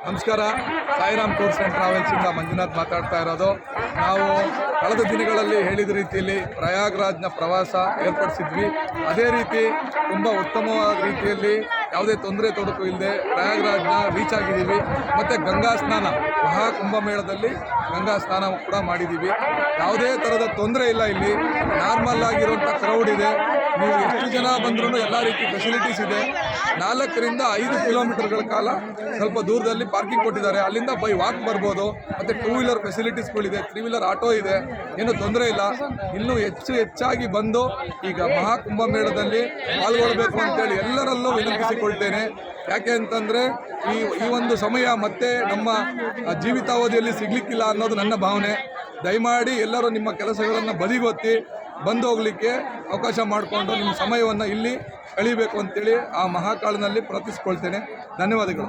ನಮಸ್ಕಾರ. Sairam tours and ಟ್ರಾವೆಲ್ಸಿಂದ Manjunath ಮಾತಾಡ್ತಾ ಇರೋದು. ನಾವು ಕಳೆದ ದಿನಗಳಲ್ಲಿ ಹೇಳಿದ ರೀತಿಯಲ್ಲಿ ಪ್ರಯಾಗ್ರಾಜ್ನ ಪ್ರವಾಸ ಏರ್ಪಡಿಸಿದ್ವಿ. ಅದೇ ರೀತಿ ತುಂಬ ಉತ್ತಮವಾದ ರೀತಿಯಲ್ಲಿ ಯಾವುದೇ ತೊಂದರೆ ತೊಡಕು ಇಲ್ಲದೆ ಪ್ರಯಾಗ್ರಾಜ್ನ ರೀಚ್ ಆಗಿದ್ದೀವಿ. ಮತ್ತು ಗಂಗಾ ಸ್ನಾನ ಮಹಾಕುಂಭಮೇಳದಲ್ಲಿ ಗಂಗಾ ಸ್ನಾನ ಕೂಡ ಮಾಡಿದ್ದೀವಿ. ಯಾವುದೇ ಥರದ ತೊಂದರೆ ಇಲ್ಲ. ಇಲ್ಲಿ ನಾರ್ಮಲ್ ಆಗಿರುವಂಥ ಕ್ರೌಡ್ ಇದೆ. ನೀವು ಎಷ್ಟು ಜನ ಬಂದ್ರೂ ಎಲ್ಲ ರೀತಿ ಫೆಸಿಲಿಟೀಸ್ ಇದೆ. 4 ರಿಂದ 5 ಕಿಲೋಮೀಟರ್ಗಳ ಕಾಲ ಸ್ವಲ್ಪ ದೂರದಲ್ಲಿ ಪಾರ್ಕಿಂಗ್ ಕೊಟ್ಟಿದ್ದಾರೆ. ಅಲ್ಲಿಂದ ಬೈ ವಾಕ್ ಬರ್ಬೋದು. ಮತ್ತು 2 ವೀಲರ್ ಫೆಸಿಲಿಟೀಸ್ಗಳಿದೆ, 3 ವೀಲರ್ ಆಟೋ ಇದೆ. ಏನೂ ತೊಂದರೆ ಇಲ್ಲ. ಇನ್ನೂ ಹೆಚ್ಚಾಗಿ ಬಂದು ಈಗ ಮಹಾಕುಂಭಮೇಳದಲ್ಲಿ ಪಾಲ್ಗೊಳ್ಳಬೇಕು ಅಂತೇಳಿ ಎಲ್ಲರಲ್ಲೂ ವಿನಂತಿಸಿಕೊಳ್ತೇನೆ. ಯಾಕೆ ಅಂತಂದರೆ ಈ ಒಂದು ಸಮಯ ಮತ್ತೆ ನಮ್ಮ ಜೀವಿತಾವಧಿಯಲ್ಲಿ ಸಿಗಲಿಕ್ಕಿಲ್ಲ ಅನ್ನೋದು ನನ್ನ ಭಾವನೆ. ದಯಮಾಡಿ ಎಲ್ಲರೂ ನಿಮ್ಮ ಕೆಲಸಗಳನ್ನು ಬದಿಗೊತ್ತಿ ಬಂದು ಹೋಗಲಿಕ್ಕೆ ಅವಕಾಶ ಮಾಡಿಕೊಂಡು ನಿಮ್ಮ ಸಮಯವನ್ನು ಇಲ್ಲಿ ಕಳೀಬೇಕು ಅಂತೇಳಿ ಆ ಮಹಾಕಾಳನಲ್ಲಿ ಪ್ರಾರ್ಥಿಸ್ಕೊಳ್ತೇನೆ. ಧನ್ಯವಾದಗಳು.